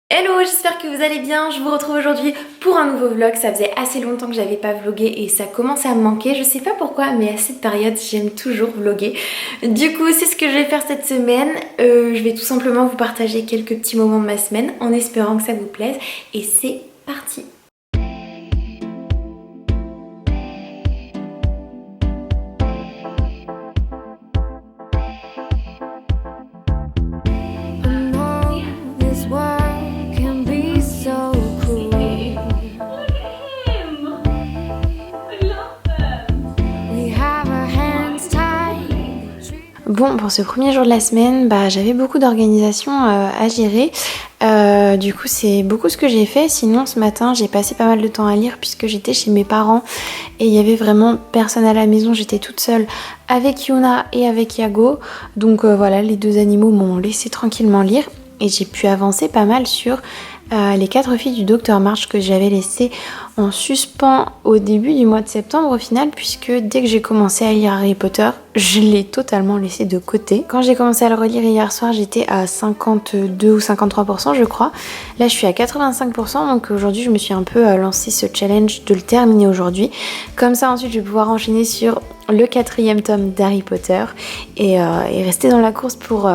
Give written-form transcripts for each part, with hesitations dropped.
Hello, j'espère que vous allez bien. Je vous retrouve aujourd'hui pour un nouveau vlog. Ça faisait assez longtemps que j'avais pas vlogué et ça commençait à me manquer. Je sais pas pourquoi, mais à cette période, j'aime toujours vloguer. Du coup, c'est ce que je vais faire cette semaine. Je vais tout simplement vous partager quelques petits moments de ma semaine en espérant que ça vous plaise. Et c'est parti. Bon, pour ce premier jour de la semaine, j'avais beaucoup d'organisation à gérer. Du coup, c'est beaucoup ce que j'ai fait. Sinon, ce matin, j'ai passé pas mal de temps à lire puisque j'étais chez mes parents et il y avait vraiment personne à la maison. J'étais toute seule avec Yuna et avec Yago. Donc voilà, les deux animaux m'ont laissé tranquillement lire et j'ai pu avancer pas mal sur les 4 filles du Dr March que j'avais laissé en suspens au début du mois de septembre au final, puisque dès que j'ai commencé à lire Harry Potter, je l'ai totalement laissé de côté. Quand j'ai commencé à le relire hier soir, j'étais à 52 ou 53% je crois. Là je suis à 85%, donc aujourd'hui je me suis un peu lancé ce challenge de le terminer aujourd'hui. Comme ça ensuite je vais pouvoir enchaîner sur le 4e tome d'Harry Potter et rester dans la course pour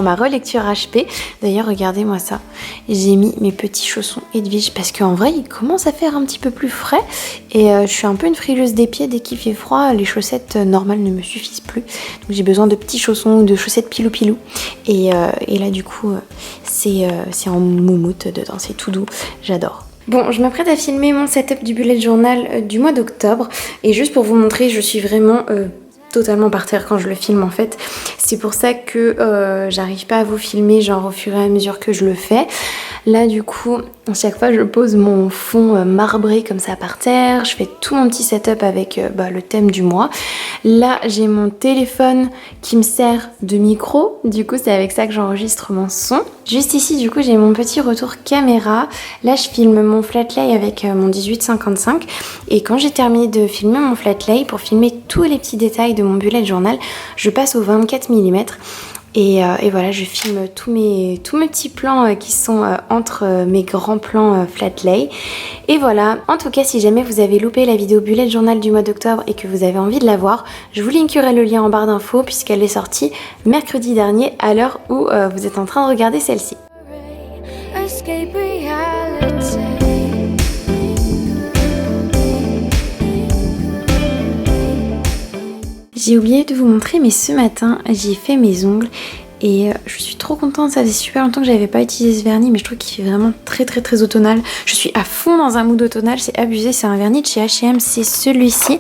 ma relecture HP. D'ailleurs regardez-moi ça, j'ai mis mes petits chaussons Edwige parce qu'en vrai il commence à faire un petit peu plus frais et je suis un peu une frileuse des pieds. Dès qu'il fait froid, les chaussettes normales ne me suffisent plus, donc j'ai besoin de petits chaussons ou de chaussettes pilou et là du coup c'est en moumoute dedans, c'est tout doux, j'adore. Bon, je m'apprête à filmer mon setup du bullet journal du mois d'octobre et juste pour vous montrer, je suis vraiment totalement par terre quand je le filme en fait. C'est pour ça que j'arrive pas à vous filmer genre au fur et à mesure que je le fais. Là du coup, à chaque fois je pose mon fond marbré comme ça par terre. Je fais tout mon petit setup avec le thème du mois. Là j'ai mon téléphone qui me sert de micro. Du coup c'est avec ça que j'enregistre mon son. Juste ici du coup j'ai mon petit retour caméra. Là je filme mon flat lay avec mon 18-55. Et quand j'ai terminé de filmer mon flat lay, pour filmer tous les petits détails de mon bullet journal, je passe au 24 mm et voilà, je filme tous mes petits plans qui sont entre mes grands plans flat lay. Et voilà, en tout cas si jamais vous avez loupé la vidéo bullet journal du mois d'octobre et que vous avez envie de la voir, je vous linkerai le lien en barre d'infos puisqu'elle est sortie mercredi dernier à l'heure où vous êtes en train de regarder celle-ci. J'ai oublié de vous montrer, mais ce matin j'ai fait mes ongles et je suis trop contente. Ça faisait super longtemps que j'avais pas utilisé ce vernis, mais je trouve qu'il fait vraiment très automnal. Je suis à fond dans un mood automnal, c'est abusé. C'est un vernis de chez H&M, c'est celui-ci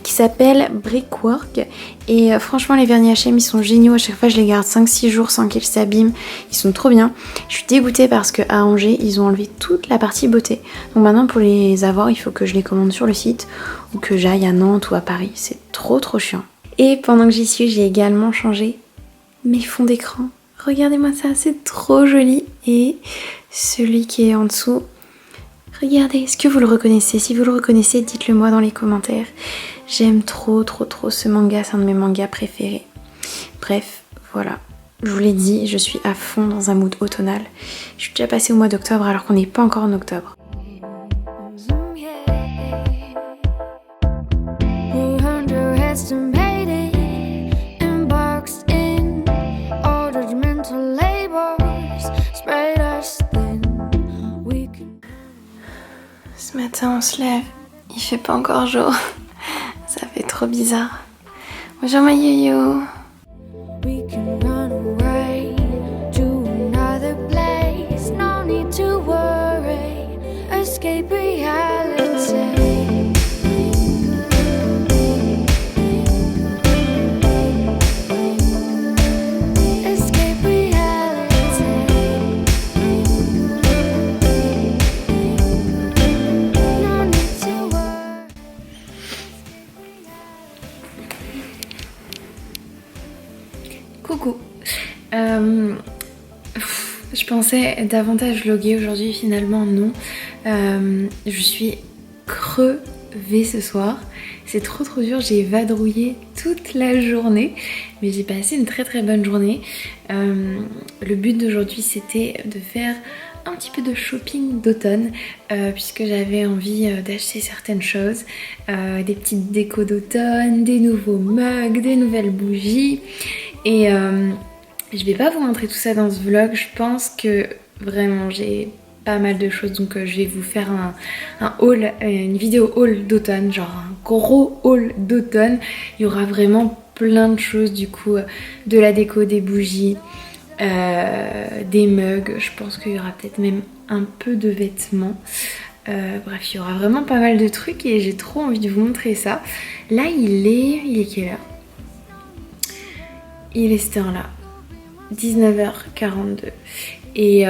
qui s'appelle Brickwork. Et franchement les vernis H&M ils sont géniaux, à chaque fois je les garde 5-6 jours sans qu'ils s'abîment, ils sont trop bien. Je suis dégoûtée parce qu'à Angers ils ont enlevé toute la partie beauté. Donc maintenant pour les avoir il faut que je les commande sur le site ou que j'aille à Nantes ou à Paris, c'est trop chiant. Et pendant que j'y suis, j'ai également changé mes fonds d'écran. Regardez-moi ça, c'est trop joli. Et celui qui est en dessous, regardez, est-ce que vous le reconnaissez? Si vous le reconnaissez, dites-le moi dans les commentaires. J'aime trop ce manga, c'est un de mes mangas préférés. Bref, voilà. Je vous l'ai dit, je suis à fond dans un mood automnal. Je suis déjà passée au mois d'octobre alors qu'on n'est pas encore en octobre. Ce matin on se lève, il fait pas encore jour, ça fait trop bizarre. Bonjour ma yo-yo. Coucou. Je pensais davantage vlogger aujourd'hui, finalement non. Je suis crevée ce soir. C'est trop dur, j'ai vadrouillé toute la journée, mais j'ai passé une très bonne journée. Le but d'aujourd'hui c'était de faire un petit peu de shopping d'automne puisque j'avais envie d'acheter certaines choses, des petites décos d'automne, des nouveaux mugs, des nouvelles bougies et je vais pas vous montrer tout ça dans ce vlog, je pense que vraiment j'ai pas mal de choses donc je vais vous faire un haul, une vidéo haul d'automne, genre un gros haul d'automne. Il y aura vraiment plein de choses du coup, de la déco, des bougies, des mugs, je pense qu'il y aura peut-être même un peu de vêtements. Bref, il y aura vraiment pas mal de trucs et j'ai trop envie de vous montrer ça. Là il est quelle heure? Il est cette heure-là, 19h42 et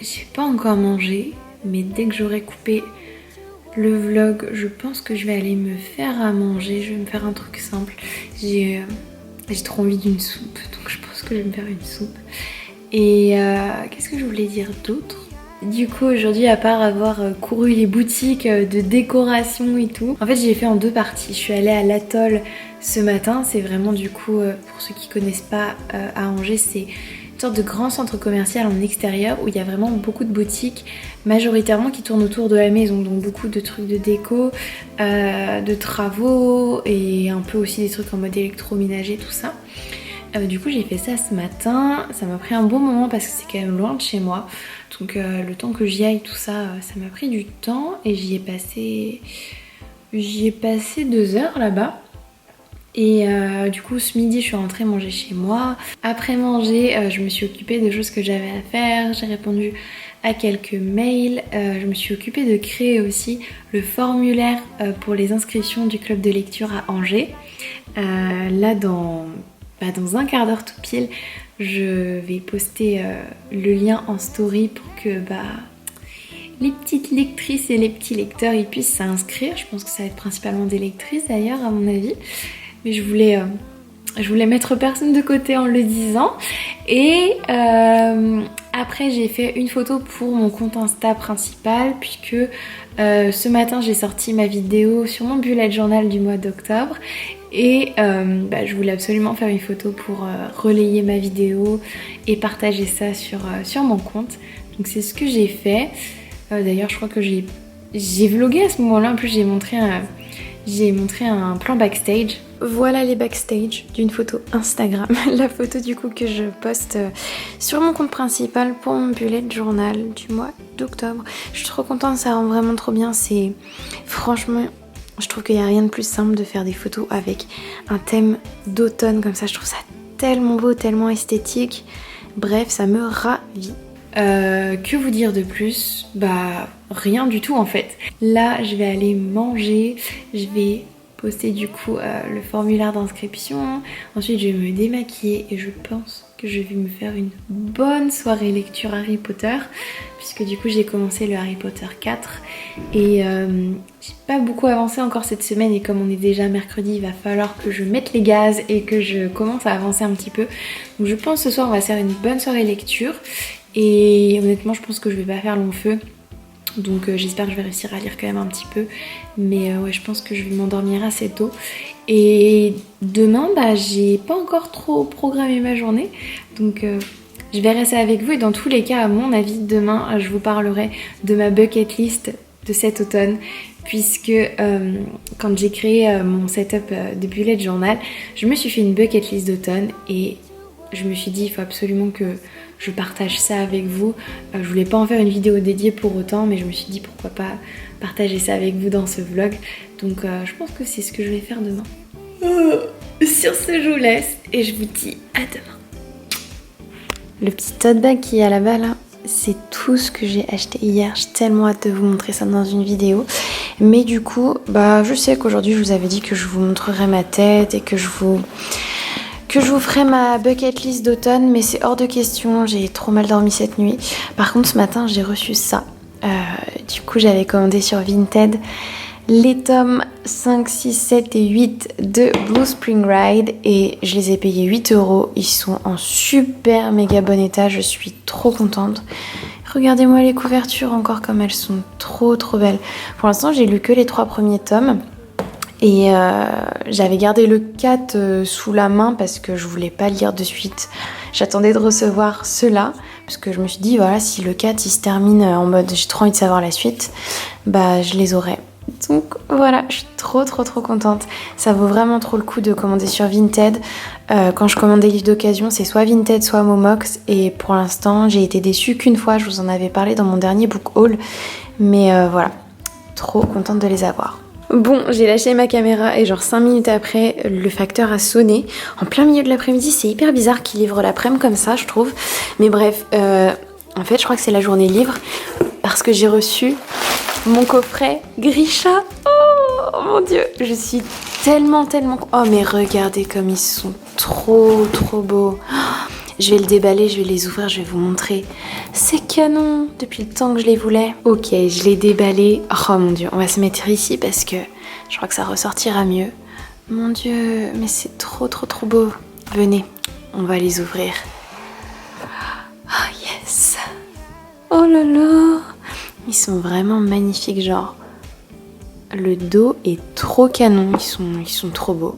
j'ai pas encore mangé, mais dès que j'aurai coupé le vlog, je pense que je vais aller me faire à manger. Je vais me faire un truc simple. J'ai trop envie d'une soupe, donc je pense que je vais me faire une soupe. Et qu'est-ce que je voulais dire d'autre? Du coup aujourd'hui, à part avoir couru les boutiques de décoration et tout, en fait j'ai fait en deux parties. Je suis allée à l'Atoll ce matin, c'est vraiment du coup, pour ceux qui connaissent pas, à Angers, c'est une sorte de grand centre commercial en extérieur où il y a vraiment beaucoup de boutiques, majoritairement qui tournent autour de la maison, donc beaucoup de trucs de déco, de travaux et un peu aussi des trucs en mode électroménager, tout ça. Du coup j'ai fait ça ce matin, ça m'a pris un bon moment parce que c'est quand même loin de chez moi, donc le temps que j'y aille tout ça, ça m'a pris du temps et j'y ai passé 2 heures là-bas. Et du coup ce midi je suis rentrée manger chez moi. Après manger je me suis occupée de choses que j'avais à faire, j'ai répondu à quelques mails, je me suis occupée de créer aussi le formulaire pour les inscriptions du club de lecture à Angers. Là dans un quart d'heure tout pile je vais poster le lien en story pour que les petites lectrices et les petits lecteurs ils puissent s'inscrire. Je pense que ça va être principalement des lectrices d'ailleurs à mon avis. Mais je voulais mettre personne de côté en le disant. Et après j'ai fait une photo pour mon compte Insta principal puisque ce matin j'ai sorti ma vidéo sur mon bullet journal du mois d'octobre. Et je voulais absolument faire une photo pour relayer ma vidéo et partager ça sur mon compte. Donc c'est ce que j'ai fait. D'ailleurs je crois que j'ai vlogué à ce moment-là. En plus j'ai montré un plan backstage. Voilà les backstage d'une photo Instagram. La photo du coup que je poste sur mon compte principal pour mon bullet journal du mois d'octobre. Je suis trop contente, ça rend vraiment trop bien. Franchement, je trouve qu'il n'y a rien de plus simple de faire des photos avec un thème d'automne comme ça. Je trouve ça tellement beau, tellement esthétique. Bref, ça me ravit. Que vous dire de plus? Rien du tout en fait. Là je vais aller manger, je vais poster du coup le formulaire d'inscription, ensuite je vais me démaquiller et je pense que je vais me faire une bonne soirée lecture Harry Potter puisque du coup j'ai commencé le Harry Potter 4 et j'ai pas beaucoup avancé encore cette semaine et comme on est déjà mercredi il va falloir que je mette les gaz et que je commence à avancer un petit peu. Donc je pense ce soir on va faire une bonne soirée lecture. Et honnêtement je pense que je vais pas faire long feu. Donc j'espère que je vais réussir à lire quand même un petit peu. Mais ouais je pense que je vais m'endormir assez tôt. Et demain j'ai pas encore trop programmé ma journée. Donc je verrai ça avec vous. Et dans tous les cas à mon avis demain je vous parlerai de ma bucket list de cet automne. Puisque quand j'ai créé mon setup de bullet journal, je me suis fait une bucket list d'automne. Et je me suis dit il faut absolument que je partage ça avec vous. Je voulais pas en faire une vidéo dédiée pour autant, mais je me suis dit pourquoi pas partager ça avec vous dans ce vlog. Donc je pense que c'est ce que je vais faire demain. Sur ce, je vous laisse et je vous dis à demain. Le petit tote bag qui est là-bas là, c'est tout ce que j'ai acheté hier. J'ai tellement hâte de vous montrer ça dans une vidéo. Mais du coup, je sais qu'aujourd'hui je vous avais dit que je vous montrerai ma tête et que je vous ferai ma bucket list d'automne, mais c'est hors de question, j'ai trop mal dormi cette nuit. Par contre ce matin j'ai reçu ça. Du coup j'avais commandé sur Vinted les tomes 5, 6, 7 et 8 de Blue Spring Ride et je les ai payés 8 €. Ils sont en super méga bon état, je suis trop contente. Regardez-moi les couvertures encore comme elles sont trop belles. Pour l'instant j'ai lu que les 3 premiers tomes. Et j'avais gardé le 4 sous la main parce que je voulais pas lire de suite. J'attendais de recevoir ceux-là parce que je me suis dit voilà, si le 4 il se termine en mode j'ai trop envie de savoir la suite, bah je les aurai. Donc voilà, je suis trop contente. Ça vaut vraiment trop le coup de commander sur Vinted. Quand je commande des livres d'occasion, c'est soit Vinted, soit Momox. Et pour l'instant, j'ai été déçue qu'une fois. Je vous en avais parlé dans mon dernier book haul. Mais voilà, trop contente de les avoir. Bon, j'ai lâché ma caméra et genre 5 minutes après, le facteur a sonné. En plein milieu de l'après-midi, c'est hyper bizarre qu'il livre l'après-midi comme ça, je trouve. Mais bref, en fait, je crois que c'est la journée livre parce que j'ai reçu mon coffret Grisha. Oh mon dieu, je suis tellement... Oh mais regardez comme ils sont trop beaux. Je vais le déballer, je vais les ouvrir, je vais vous montrer. C'est canon, depuis le temps que je les voulais. Ok, je l'ai déballé. Oh mon dieu, on va se mettre ici parce que je crois que ça ressortira mieux. Mon dieu, mais c'est trop beau. Venez, on va les ouvrir. Ah yes. Oh là là. Ils sont vraiment magnifiques, genre. Le dos est trop canon, ils sont trop beaux.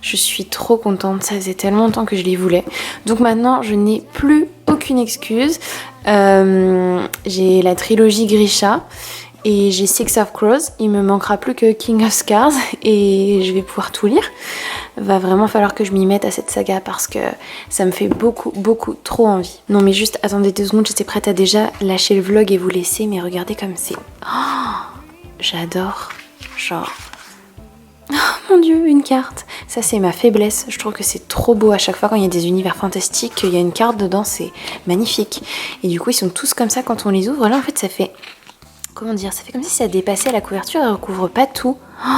Je suis trop contente, ça faisait tellement longtemps que je les voulais. Donc maintenant, je n'ai plus aucune excuse. J'ai la trilogie Grisha et j'ai Six of Crows. Il me manquera plus que King of Scars et je vais pouvoir tout lire. Va vraiment falloir que je m'y mette à cette saga parce que ça me fait beaucoup trop envie. Non mais juste, attendez 2 secondes, j'étais prête à déjà lâcher le vlog et vous laisser, mais regardez comme c'est... Oh, j'adore. Genre... Oh mon dieu, une carte. Ça c'est ma faiblesse. Je trouve que c'est trop beau à chaque fois quand il y a des univers fantastiques, il y a une carte dedans, c'est magnifique. Et du coup ils sont tous comme ça quand on les ouvre. Là en fait ça fait... Comment dire? Ça fait comme si ça dépassait la couverture et recouvre pas tout. Oh,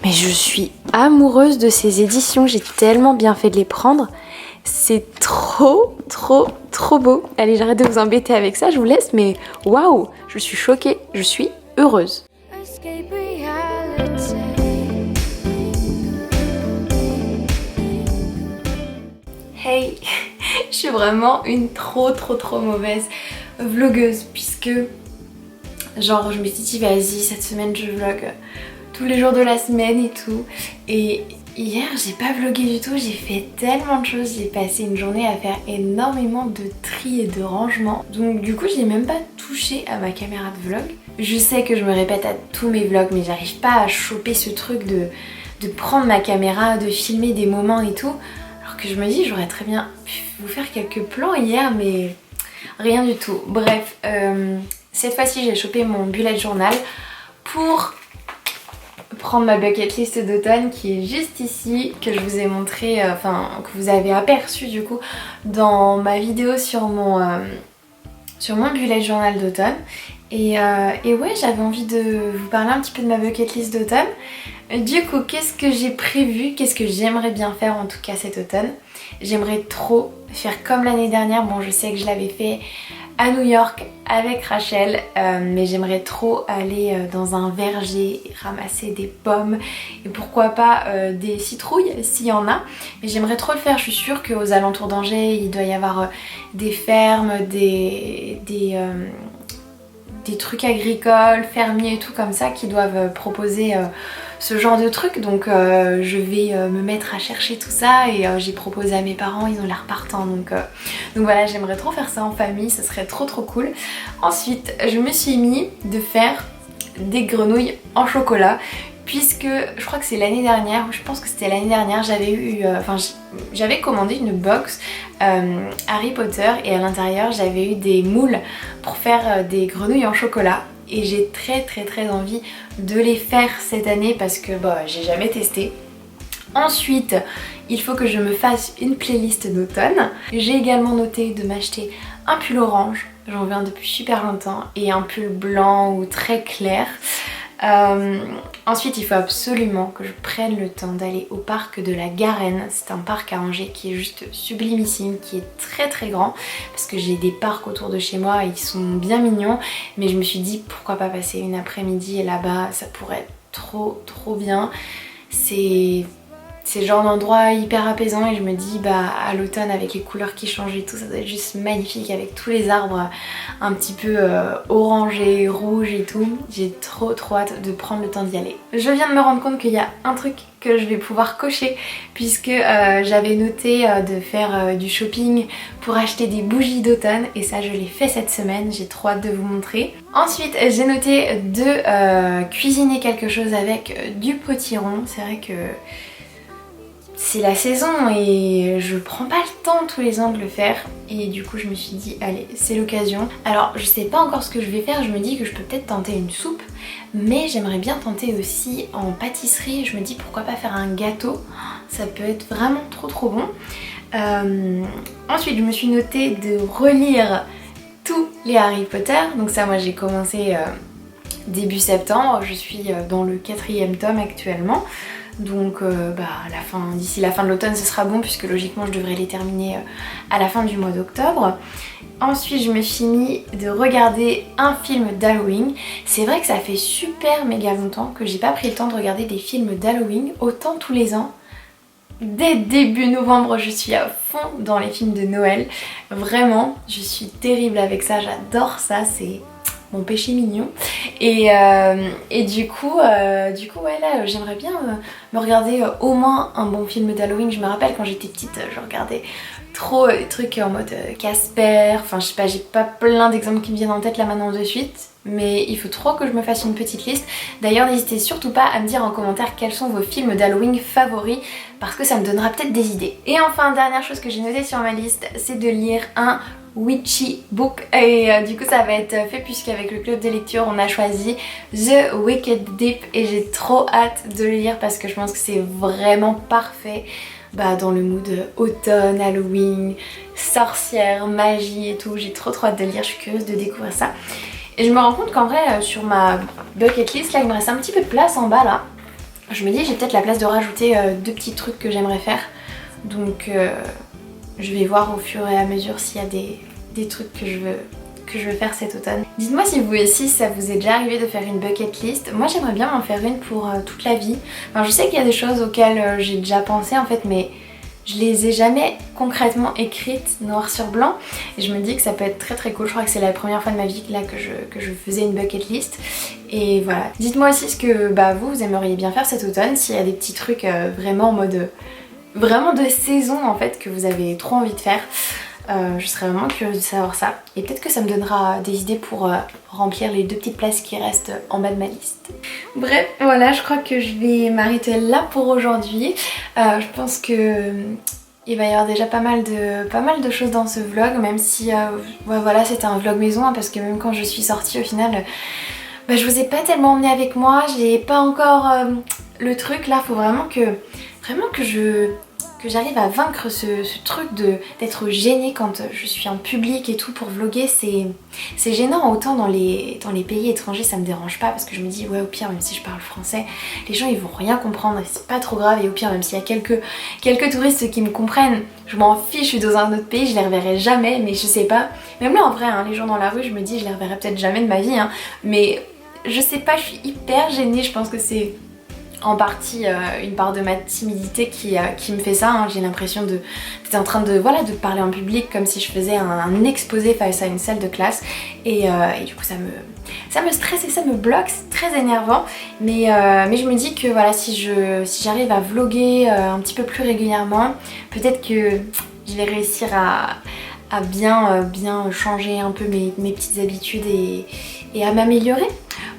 mais je suis amoureuse de ces éditions. J'ai tellement bien fait de les prendre. C'est trop beau. Allez, j'arrête de vous embêter avec ça, je vous laisse. Mais waouh, je suis choquée. Je suis heureuse. Hey, je suis vraiment une trop mauvaise vlogueuse puisque genre je me suis dit vas-y cette semaine je vlog tous les jours de la semaine et tout, et hier j'ai pas vlogué du tout, j'ai fait tellement de choses, j'ai passé une journée à faire énormément de tri et de rangement, donc du coup j'ai même pas touché à ma caméra de vlog. Je sais que je me répète à tous mes vlogs mais j'arrive pas à choper ce truc de prendre ma caméra, de filmer des moments et tout. Que je me dis j'aurais très bien pu vous faire quelques plans hier mais rien du tout. Bref, cette fois-ci j'ai chopé mon bullet journal pour prendre ma bucket list d'automne qui est juste ici, que je vous ai montré, que vous avez aperçu du coup dans ma vidéo sur mon bullet journal d'automne. Et ouais, j'avais envie de vous parler un petit peu de ma bucket list d'automne. Du coup, qu'est-ce que j'ai prévu? Qu'est-ce que j'aimerais bien faire en tout cas cet automne? J'aimerais trop faire comme l'année dernière. Bon, je sais que je l'avais fait à New York avec Rachel, mais j'aimerais trop aller dans un verger, ramasser des pommes et pourquoi pas des citrouilles s'il y en a. Mais j'aimerais trop le faire. Je suis sûre qu'aux alentours d'Angers, il doit y avoir des fermes, des trucs agricoles, fermiers et tout comme ça qui doivent proposer ce genre de trucs. Donc je vais me mettre à chercher tout ça et j'ai proposé à mes parents, ils ont l'air partants. Donc voilà, j'aimerais trop faire ça en famille, ça serait trop cool. Ensuite, je me suis mis de faire des grenouilles en chocolat. Puisque je crois que c'est l'année dernière, je pense que c'était l'année dernière, j'avais commandé une box Harry Potter et à l'intérieur j'avais eu des moules pour faire des grenouilles en chocolat. Et j'ai très envie de les faire cette année parce que j'ai jamais testé. Ensuite, il faut que je me fasse une playlist d'automne. J'ai également noté de m'acheter un pull orange, j'en veux un depuis super longtemps, et un pull blanc ou très clair. Ensuite il faut absolument que je prenne le temps d'aller au parc de la Garenne. C'est un parc à Angers qui est juste sublimissime, qui est très grand parce que j'ai des parcs autour de chez moi et ils sont bien mignons, mais je me suis dit pourquoi pas passer une après-midi là-bas, ça pourrait être trop bien. C'est le genre d'endroit hyper apaisant et je me dis à l'automne avec les couleurs qui changent et tout, ça doit être juste magnifique avec tous les arbres un petit peu orangés, rouges et tout. J'ai trop hâte de prendre le temps d'y aller. Je viens de me rendre compte qu'il y a un truc que je vais pouvoir cocher puisque j'avais noté de faire du shopping pour acheter des bougies d'automne et ça je l'ai fait cette semaine, j'ai trop hâte de vous montrer. Ensuite j'ai noté de cuisiner quelque chose avec du potiron, c'est vrai que c'est la saison et je prends pas le temps tous les ans de le faire et du coup je me suis dit allez c'est l'occasion. Alors je sais pas encore ce que je vais faire, je me dis que je peux peut-être tenter une soupe mais j'aimerais bien tenter aussi en pâtisserie, je me dis pourquoi pas faire un gâteau, ça peut être vraiment trop bon. Ensuite je me suis noté de relire tous les Harry Potter, donc ça moi j'ai commencé début septembre, je suis dans le 4e tome actuellement. Donc d'ici la fin de l'automne ce sera bon puisque logiquement je devrais les terminer à la fin du mois d'octobre. Ensuite je me suis mis de regarder un film d'Halloween. C'est vrai que ça fait super méga longtemps que j'ai pas pris le temps de regarder des films d'Halloween, autant tous les ans. Dès début novembre je suis à fond dans les films de Noël. Vraiment je suis terrible avec ça, j'adore ça, c'est mon péché mignon et du coup ouais là j'aimerais bien me regarder au moins un bon film d'Halloween. Je me rappelle quand j'étais petite je regardais trop des trucs en mode Casper, enfin je sais pas, j'ai pas plein d'exemples qui me viennent en tête là maintenant de suite mais il faut trop que je me fasse une petite liste. D'ailleurs n'hésitez surtout pas à me dire en commentaire quels sont vos films d'Halloween favoris parce que ça me donnera peut-être des idées. Et enfin dernière chose que j'ai notée sur ma liste c'est de lire un Witchy Book et du coup ça va être fait puisqu'avec le club de lecture on a choisi The Wicked Deep et j'ai trop hâte de le lire parce que je pense que c'est vraiment parfait dans le mood automne, Halloween, sorcière, magie et tout. J'ai trop hâte de le lire, je suis curieuse de découvrir ça. Et je me rends compte qu'en vrai sur ma bucket list là il me reste un petit peu de place en bas là. Je me dis j'ai peut-être la place de rajouter 2 petits trucs que j'aimerais faire. Donc je vais voir au fur et à mesure s'il y a des trucs que je veux faire cet automne. Dites-moi si vous aussi ça vous est déjà arrivé de faire une bucket list. Moi j'aimerais bien m'en faire une pour toute la vie. Enfin, je sais qu'il y a des choses auxquelles j'ai déjà pensé en fait mais je les ai jamais concrètement écrites noir sur blanc et je me dis que ça peut être très cool. Je crois que c'est la première fois de ma vie là que je faisais une bucket list et voilà. Dites-moi aussi ce que vous aimeriez bien faire cet automne, s'il y a des petits trucs vraiment en mode vraiment de saison en fait que vous avez trop envie de faire. Je serais vraiment curieuse de savoir ça et peut-être que ça me donnera des idées pour remplir les 2 petites places qui restent en bas de ma liste. Bref, voilà, je crois que je vais m'arrêter là pour aujourd'hui. Je pense que il va y avoir déjà pas mal de choses dans ce vlog, même si voilà, c'était un vlog maison parce que même quand je suis sortie au final je vous ai pas tellement emmené avec moi, j'ai pas encore le truc là, faut vraiment que j'arrive à vaincre ce truc d'être gênée quand je suis en public et tout pour vlogger. C'est gênant, autant dans les pays étrangers ça me dérange pas parce que je me dis ouais au pire même si je parle français les gens ils vont rien comprendre et c'est pas trop grave et au pire même s'il y a quelques touristes qui me comprennent je m'en fiche, je suis dans un autre pays, je les reverrai jamais mais je sais pas, même là en vrai les gens dans la rue je me dis je les reverrai peut-être jamais de ma vie mais je sais pas, je suis hyper gênée, je pense que c'est en partie une part de ma timidité qui me fait ça. J'ai l'impression d'être en train de parler en public comme si je faisais un exposé face à une salle de classe et du coup ça me stresse et ça me bloque, c'est très énervant mais je me dis que voilà si j'arrive à vlogger un petit peu plus régulièrement peut-être que je vais réussir à bien changer un peu mes petites habitudes et à m'améliorer.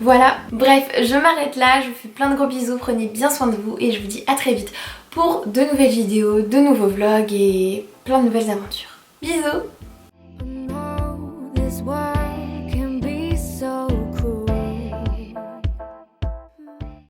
Voilà, bref, je m'arrête là, je vous fais plein de gros bisous, prenez bien soin de vous et je vous dis à très vite pour de nouvelles vidéos, de nouveaux vlogs et plein de nouvelles aventures. Bisous!